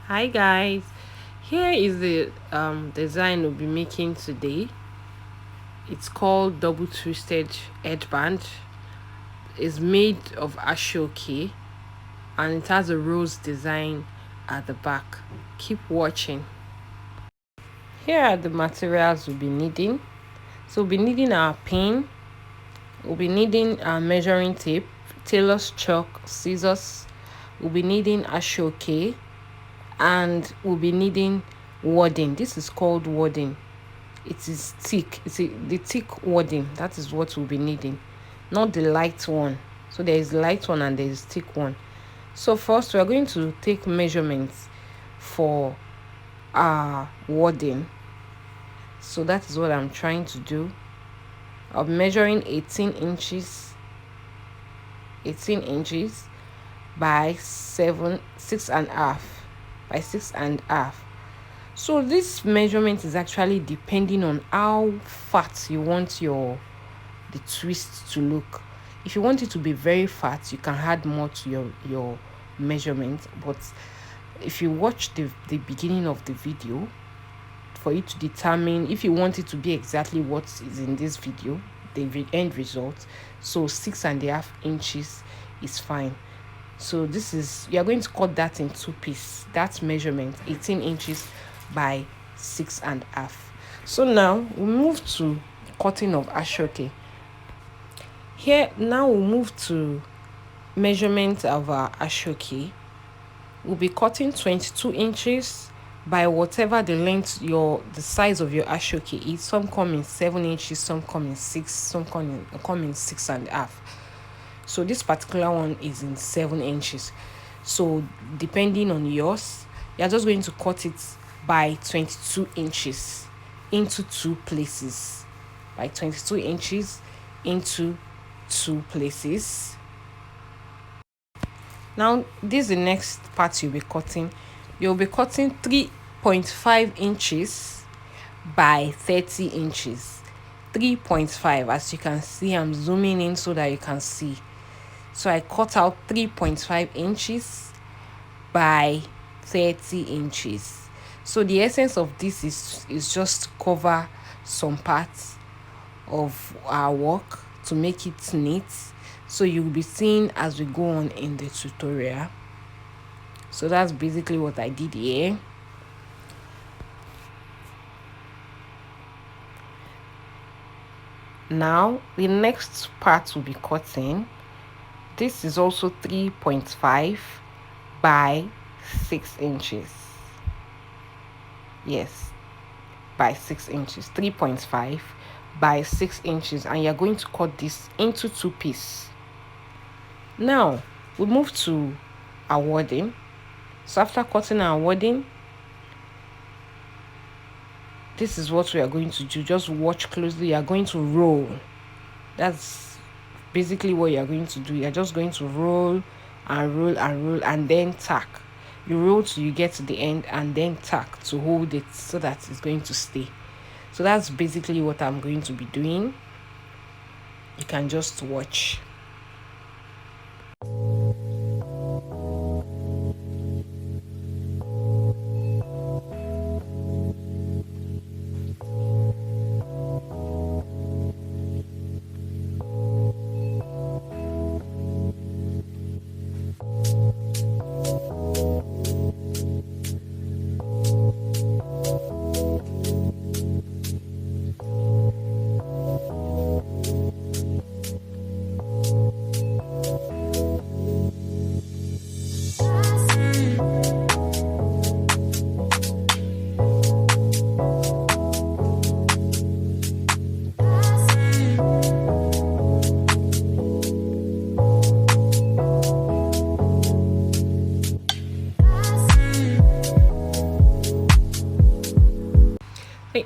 Hi guys, here is the design we'll be making today. It's called double twisted headband. It's made of ashoke and it has a rose design at the back. Keep watching. Here are the materials we'll be needing. So we'll be needing our pin, we'll be needing our measuring tape, tailor's chalk, scissors, we'll be needing ashoke, and we'll be needing wording. This is called wording. It is thick. The thick wording. That is what we'll be needing, not the light one. So there is light one and there is thick one. So first we are going to take measurements for our wording. So that is what I'm trying to do. I'm measuring 18 inches by 6.5 by 6.5. So this measurement is actually depending on how fat you want the twist to look. If you want it to be very fat, you can add more to your measurement. But if you watch the beginning of the video, for you to determine if you want it to be exactly what is in this video, the end result, so 6.5 inches is fine. So this is, you are going to cut that in two pieces. That measurement 18 inches by 6.5. So now we move to cutting of ashoke. Here now we'll move to measurement of our ashoke. We'll be cutting 22 inches by whatever the length the size of your ashoke is. Some come in 7 inches, some come in 6, some come in 6.5. So this particular one is in 7 inches. So depending on yours, you're just going to cut it by 22 inches into two places. By 22 inches into two places. Now this is the next part you'll be cutting. You'll be cutting 3.5 inches by 30 inches. 3.5, as you can see, I'm zooming in so that you can see. So I cut out 3.5 inches by 30 inches. So the essence of this is just to cover some parts of our work to make it neat. So you'll be seeing as we go on in the tutorial. So that's basically what I did here. Now the next part will be cutting. This is also 3.5 by 6 inches. Yes, by 6 inches. 3.5 by 6 inches, and you're going to cut this into two pieces. Now we move to our wording. So after cutting our wording, this is what we are going to do. Just watch closely. You are going to roll. That's basically what you are going to do. You're just going to roll and roll and roll and then tack. You roll till you get to the end and then tack to hold it so that it's going to stay. So that's basically what I'm going to be doing. You can just watch.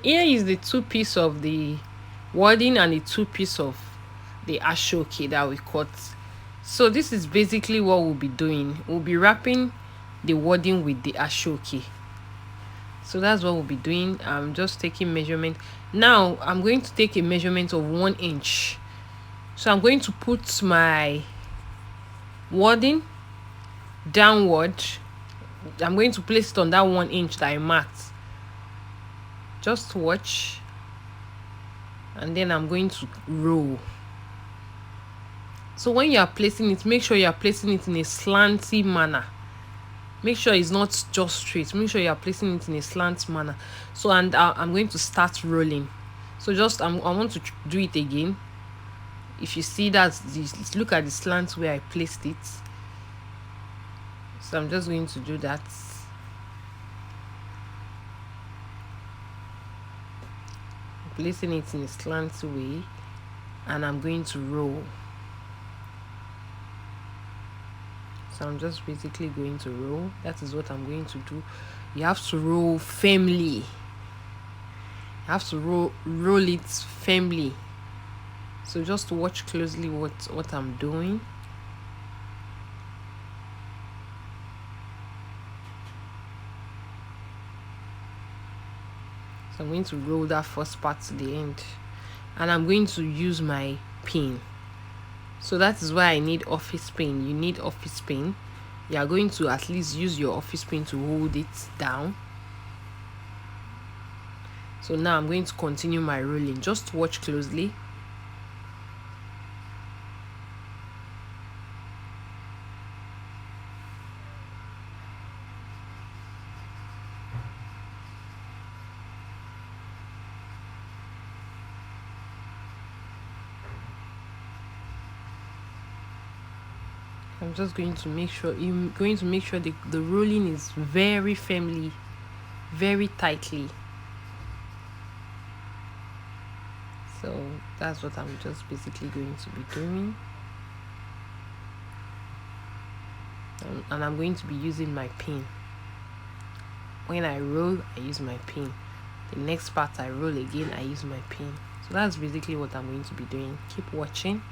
Here is the two piece of the wording and the two piece of the ashoke that we cut. So this is basically what we'll be doing. We'll be wrapping the wording with the ashoke. So that's what we'll be doing. I'm just taking measurement. Now I'm going to take a measurement of 1 inch. So I'm going to put my wording downward I'm going to place it on that 1 inch that I marked. Just watch, and then I'm going to roll. So when you are placing it, make sure you are placing it in a slanty manner. Make sure it's not just straight. Make sure you are placing it in a slant manner. So, and I'm going to start rolling. So just I want to do it again. If you see that, look at the slant where I placed it. So I'm just going to do that. Placing it in a slant way, and I'm going to roll. So I'm just basically going to roll. That is what I'm going to do. You have to roll firmly. You have to roll it firmly. So just watch closely what I'm doing. So I'm going to roll that first part to the end, and I'm going to use my pin. So that is why I need office pin. You need office pin. You are going to at least use your office pin to hold it down. So now I'm going to continue my rolling. Just watch closely. I'm just going to make sure the rolling is very firmly, very tightly. So that's what I'm just basically going to be doing. And I'm going to be using my pin. When I roll, I use my pin. The next part I roll again, I use my pin. So that's basically what I'm going to be doing. Keep watching.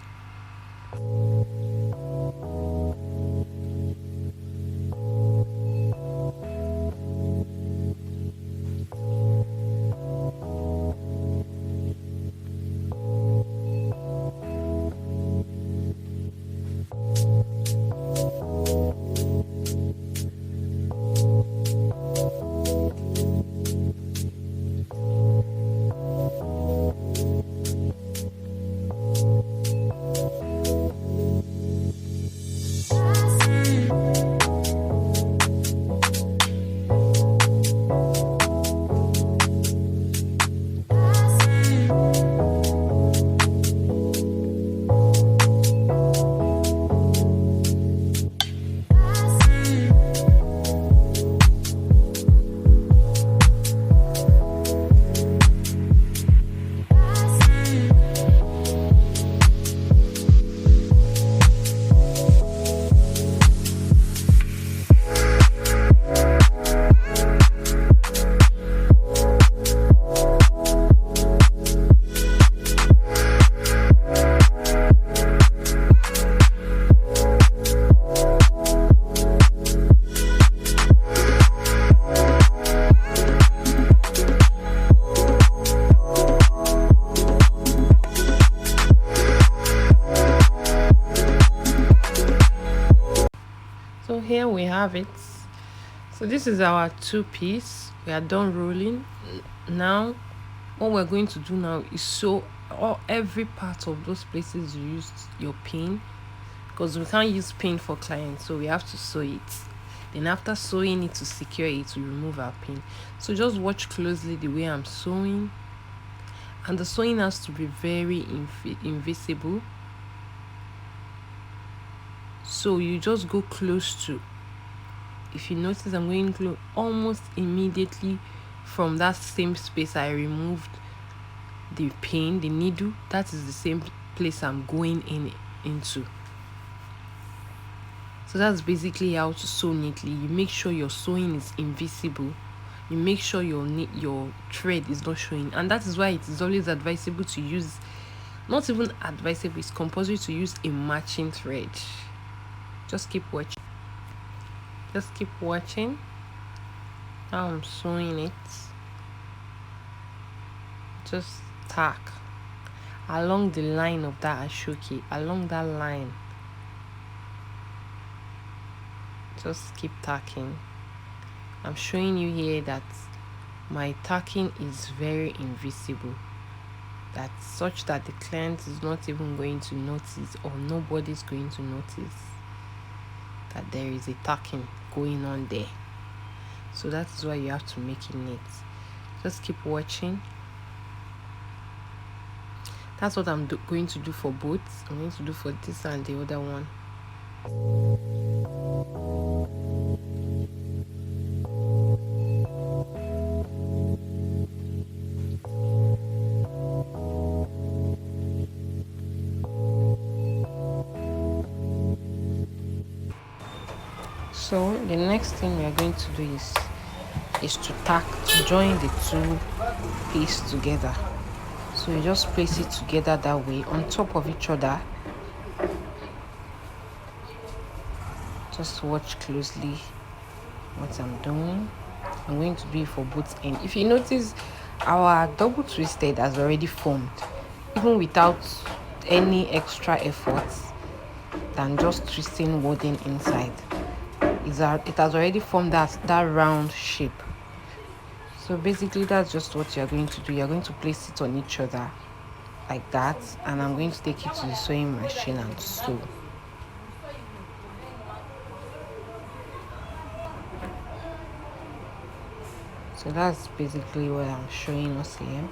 So here we have it. So this is our 2-piece. We are done rolling. Now what we're going to do now is sew every part of those places you used your pin, because we can't use pin for clients, so we have to sew it. Then after sewing it to secure it, we remove our pin. So just watch closely the way I'm sewing, and the sewing has to be very invisible. So you just go close to, if you notice, I'm going close almost immediately from that same space I removed the pin, the needle. That is the same place I'm going into. So that's basically how to sew neatly. You make sure your sewing is invisible. You make sure your thread is not showing, and that is why it is always advisable to use, not even advisable, it's compulsory to use a matching thread. Just keep watching. Just keep watching how I'm sewing it. Just tack along the line of that ashoki, along that line. Just keep tacking. I'm showing you here that my tacking is very invisible, that's such that the client is not even going to notice, or nobody's going to notice that there is a tacking going on there. So that is why you have to make it neat. Just keep watching. That's what I'm going to do for both. I'm going to do for this and the other one. So the next thing we are going to do is to join the two pieces together. So you just place it together that way on top of each other. Just watch closely what I'm doing. I'm going to do it for both ends. If you notice, our double twisted has already formed, even without any extra effort than just twisting wording inside. It has already formed that round shape. So basically that's just what you're going to do. You're going to place it on each other like that, and I'm going to take it to the sewing machine and sew. So that's basically what I'm showing us here.